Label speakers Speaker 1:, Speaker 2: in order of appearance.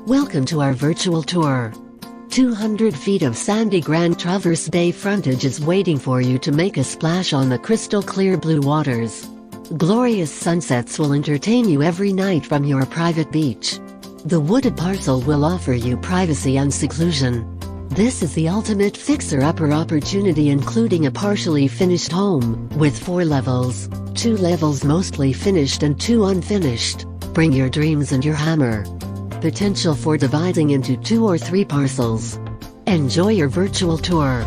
Speaker 1: Welcome to our virtual tour. 200 feet of sandy Grand Traverse Bay frontage is waiting for you to make a splash on the crystal clear blue waters. Glorious sunsets will entertain you every night from your private beach. The wooded parcel will offer you privacy and seclusion. This is the ultimate fixer-upper opportunity, including a partially finished home, with 4 levels, 2 levels mostly finished and 2 unfinished. Bring your dreams and your hammer. Potential for dividing into 2 or 3 parcels. Enjoy your virtual tour.